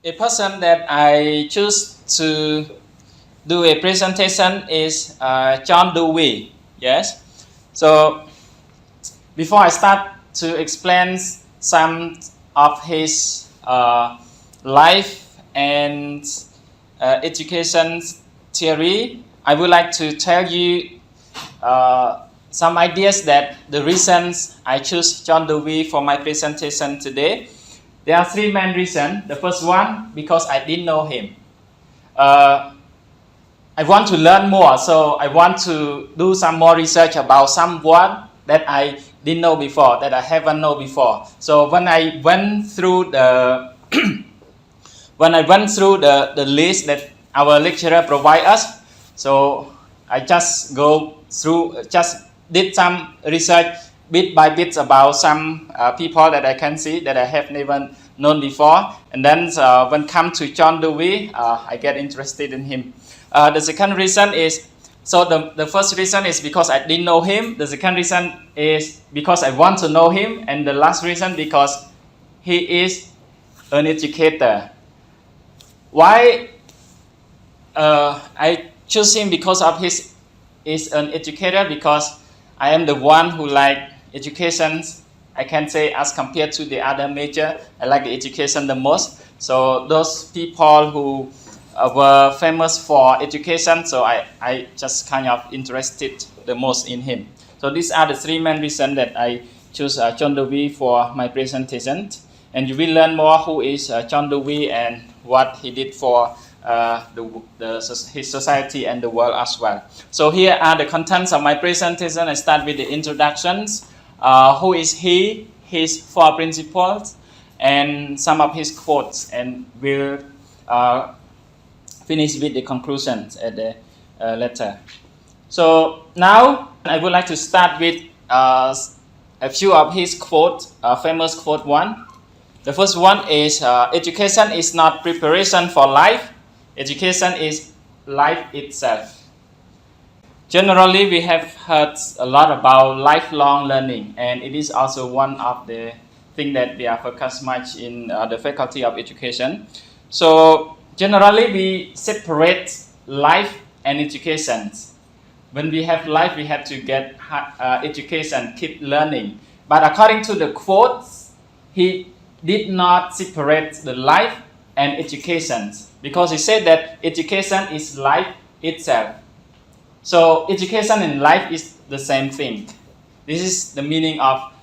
a person that I choose to do a presentation is John Dewey. Yes. So before I start to explain some of his life and education theory, I would like to tell you some ideas that the reasons I choose John Dewey for my presentation today. There are three main reasons. The first one, because I didn't know him. I want to learn more, so I want to do some more research about someone that I didn't know before, that I haven't known before. So when I went through the the list that our lecturer provide us, so I just did some research bit by bit about some people that I can see that I have never known before. And then when it comes to John Dewey, I get interested in him. The second reason is, so the first reason is because I didn't know him. The second reason is because I want to know him. And the last reason because he is an educator. Why I choose him? Because of his is an educator, because I am the one who like education. I can say as compared to the other major, I like the education the most. So those people who were famous for education, so I just kind of interested the most in him. So these are the three main reasons that I choose John Dewey for my presentation. And you will learn more who is John Dewey and what he did for his society and the world as well. So here are the contents of my presentation. I start with the introductions. Who is he? His four principles and some of his quotes, and we'll finish with the conclusions at the later. So now I would like to start with a few of his quotes, famous quote one. The first one is, education is not preparation for life, education is life itself. Generally, we have heard a lot about lifelong learning, and it is also one of the things that we are focused much in the Faculty of Education. So generally, we separate life and education. When we have life, we have to get education, keep learning. But according to the quotes, he did not separate the life and education, because he said that education is life itself. So education and life is the same thing. This is the meaning of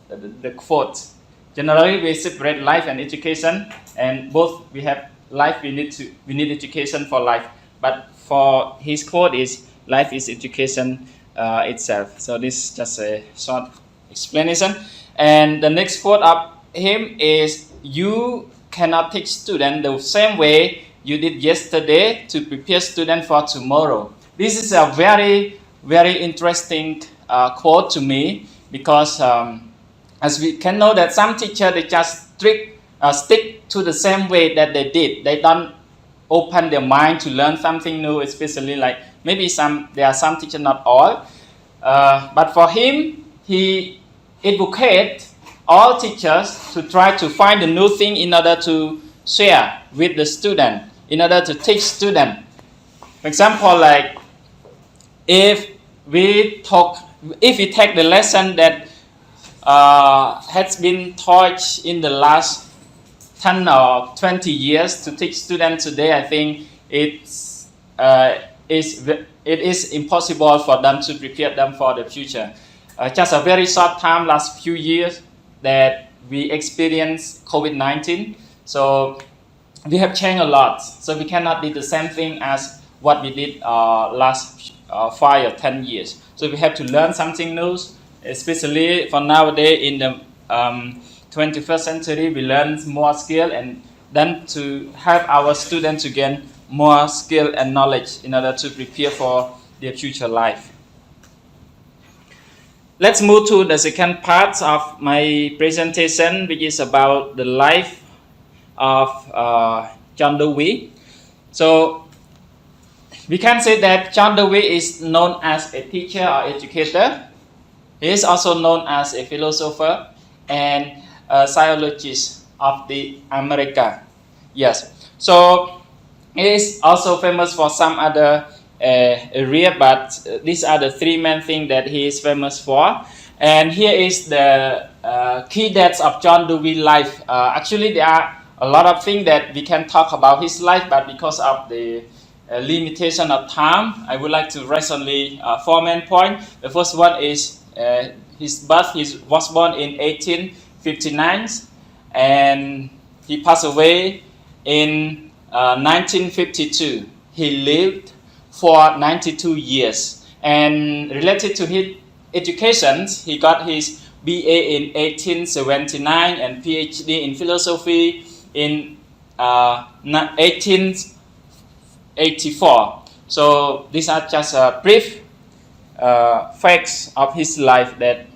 the quote. Generally, we separate life and education, and both we have life. We need education for life. But for his quote is life is education itself. So this is just a short explanation. And the next quote of him is, "You cannot teach students the same way you did yesterday to prepare students for tomorrow." This is a very, very interesting quote to me, because as we can know that some teachers, they just stick to the same way that they did. They don't open their mind to learn something new, especially like maybe there are some teachers, not all. But for him, he advocates all teachers to try to find a new thing in order to share with the student, in order to teach student. For example, like if we take the lesson that has been taught in the last 10 or 20 years to teach students today, I think it is impossible for them to prepare them for the future. Just a very short time, last few years, that we experienced COVID-19. So we have changed a lot. So we cannot do the same thing as what we did last 5 or 10 years. So we have to learn something new, especially for nowadays in the 21st century. We learn more skill, and then to help our students to gain more skill and knowledge in order to prepare for their future life. Let's move to the second part of my presentation, which is about the life of John Dewey. So we can say that John Dewey is known as a teacher or educator. He is also known as a philosopher and a psychologist of the America. Yes. So it is also famous for some other area, but these are the three main things that he is famous for. And here is the key dates of John Dewey's life. Actually, there are a lot of things that we can talk about his life, but because of the limitation of time, I would like to raise only 4 main points. The first one is his birth. He was born in 1859, and he passed away in 1952. He lived for 92 years. And related to his education, he got his BA in 1879 and PhD in philosophy in 1884. So these are just brief facts of his life that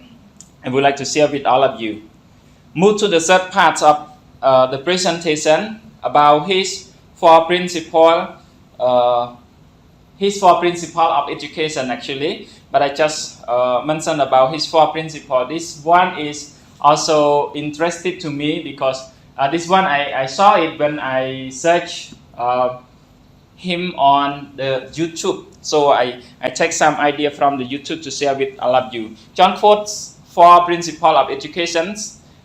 I would like to share with all of you. Move to the third part of the presentation about his four principles of education actually, but I just mentioned about his four principles. This one is also interesting to me because this one I saw it when I searched him on the YouTube. So I take some idea from the YouTube to share with all of you. John quotes four principles of education.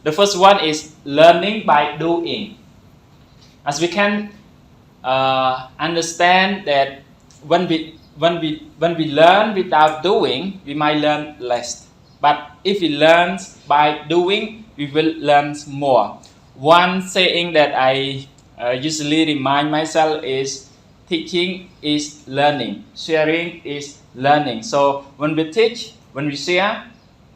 The first one is learning by doing. As we can understand that when we learn without doing, we might learn less. But if we learn by doing, we will learn more. One saying that I usually remind myself is teaching is learning, sharing is learning. So when we teach, when we share,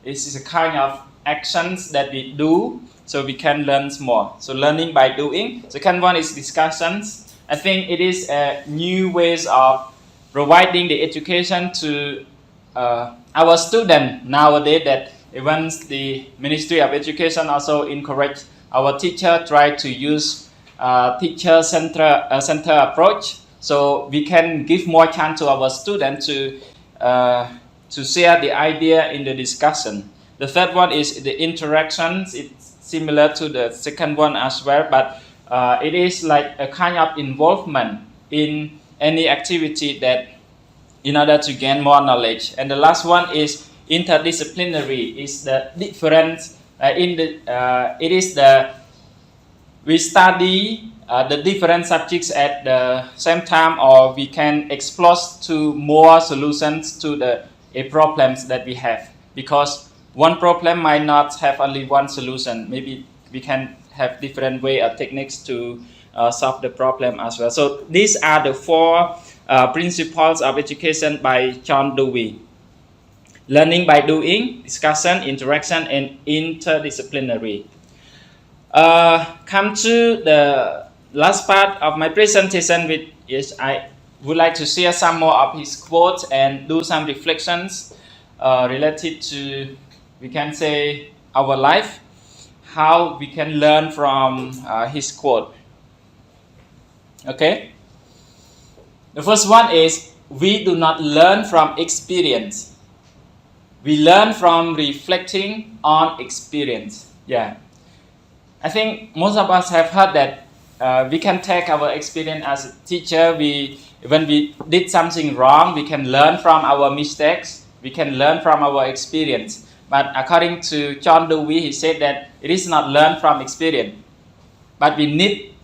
this is a kind of actions that we do, so we can learn more. So learning by doing. Second one is discussions. I think it is a new ways of providing the education to our students nowadays, that even the Ministry of Education also encourage our teacher try to use teacher center approach, so we can give more chance to our students to share the idea in the discussion. The third one is the interactions. It's similar to the second one as well, but it is like a kind of involvement in any activity that in order to gain more knowledge. And the last one is interdisciplinary. Is the difference we study the different subjects at the same time, or we can explore to more solutions to the problems that we have, because one problem might not have only one solution. Maybe we can have different way or techniques to solve the problem as well. So these are the four principles of education by John Dewey: learning by doing, discussion, interaction, and interdisciplinary. Come to the last part of my presentation, which is I would like to share some more of his quotes and do some reflections related to, we can say, our life, how we can learn from his quote. Okay? The first one is, we do not learn from experience. We learn from reflecting on experience. Yeah. I think most of us have heard that we can take our experience as a teacher. When we did something wrong, we can learn from our mistakes. We can learn from our experience. But according to John Dewey, he said that it is not learned from experience, but we need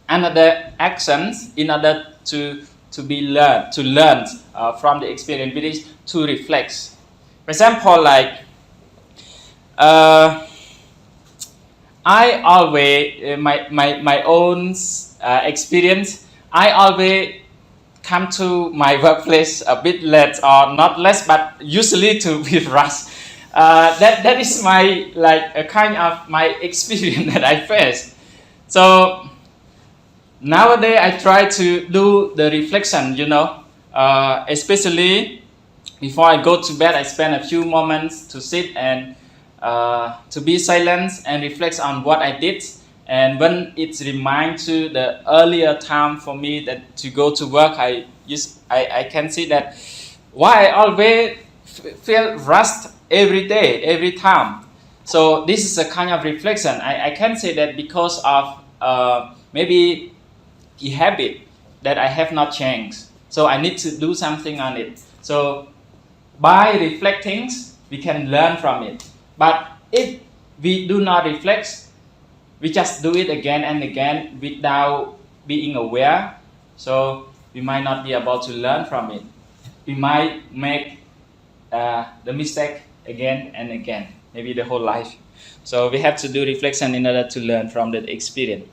another actions in order to learn from the experience, which is to reflect. For example, like I always my own experience. I always come to my workplace a bit late, or not less, but usually to be rushed. That is my, like, a kind of my experience that I face. So nowadays I try to do the reflection, especially before I go to bed. I spend a few moments to sit and to be silent and reflect on what I did. And when it reminds to the earlier time for me that to go to work, I can see that why I always feel rushed every day, every time. So this is a kind of reflection. I can say that because of maybe a habit that I have not changed. So I need to do something on it. So by reflecting, we can learn from it. But if we do not reflect, we just do it again and again without being aware. So we might not be able to learn from it. We might make the mistake again and again, maybe the whole life. So we have to do reflection in order to learn from that experience.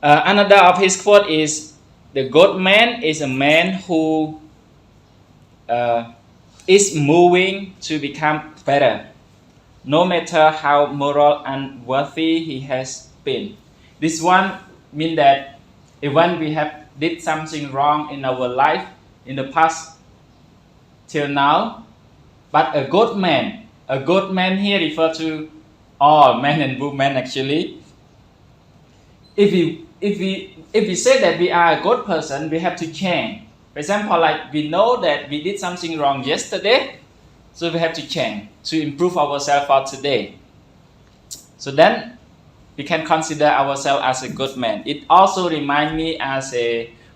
Another of his quote is, the good man is a man who is moving to become better, no matter how moral and worthy he has been. This one means that even we have did something wrong in our life in the past till now, but a good man here refers to all men and women actually. If we say that we are a good person, we have to change. For example, like we know that we did something wrong yesterday, so we have to change to improve ourselves for today. So then we can consider ourselves as a good man. It also reminds me as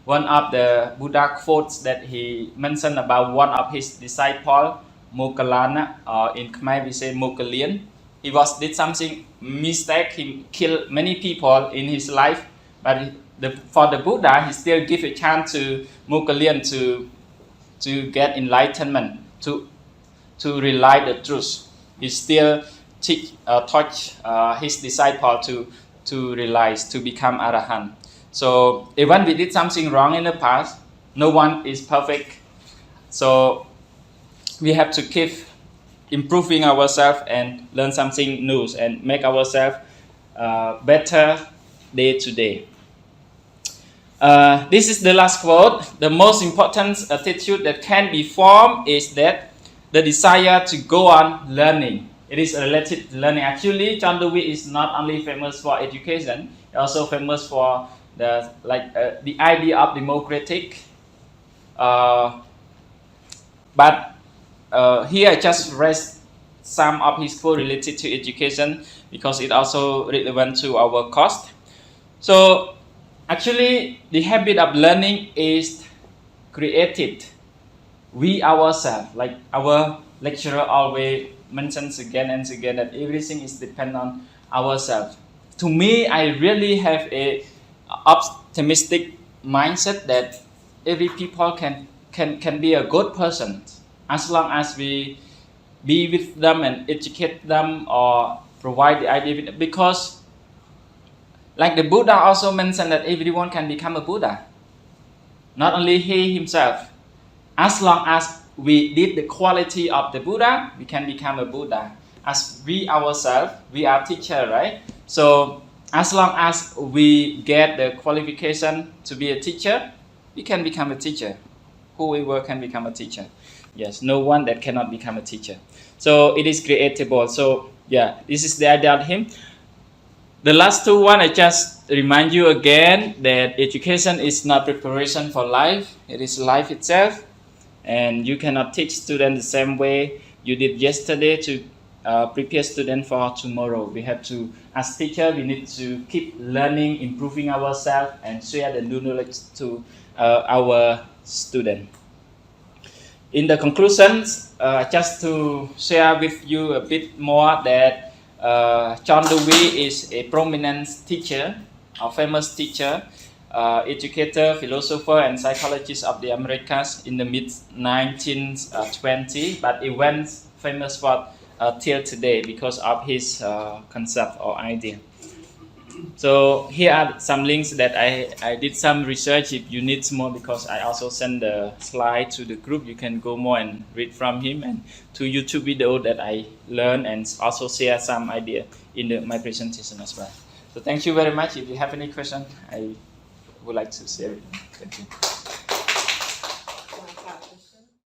one of the Buddha quotes that he mentioned about one of his disciples, Moggallana, or in Khmer we say Moggallien. He did something mistake. He killed many people in his life, but for the Buddha, he still give a chance to Moggallien to get enlightenment, to realize the truth. He still taught his disciple to realize, to become Arahant. So even we did something wrong in the past, no one is perfect. So we have to keep improving ourselves and learn something new and make ourselves better day to day. This is the last quote. The most important attitude that can be formed is that the desire to go on learning. It is related to learning. Actually, John Dewey is not only famous for education, also famous for the idea of democratic. But here I just read some of his quotes related to education because it also relevant to our course. So actually, the habit of learning is created. We ourselves, like our lecturer always mentions again and again, that everything is dependent on ourselves. To me, I really have a optimistic mindset that every people can be a good person as long as we be with them and educate them or provide the idea, because like the Buddha also mentioned that everyone can become a Buddha, not only he himself. As long as we did the quality of the Buddha, we can become a Buddha. As we ourselves, we are teacher, right? So as long as we get the qualification to be a teacher, we can become a teacher. Whoever can become a teacher. Yes, no one that cannot become a teacher. So it is creatable. So yeah, this is the idea of him. The last two one, I just remind you again that education is not preparation for life. It is life itself. And you cannot teach students the same way you did yesterday to prepare students for tomorrow. We have to, as teacher, we need to keep learning, improving ourselves, and share the new knowledge to our students. In the conclusions, just to share with you a bit more that John Dewey is a prominent teacher, a famous teacher, educator, philosopher, and psychologist of the Americas in the mid-1920s, but he went famous for till today because of his concept or idea. So here are some links that I did some research. If you need more, because I also send the slide to the group, you can go more and read from him, and to YouTube video that I learned and also share some idea in my presentation as well. So thank you very much. If you have any question, I would like to share it. Thank you.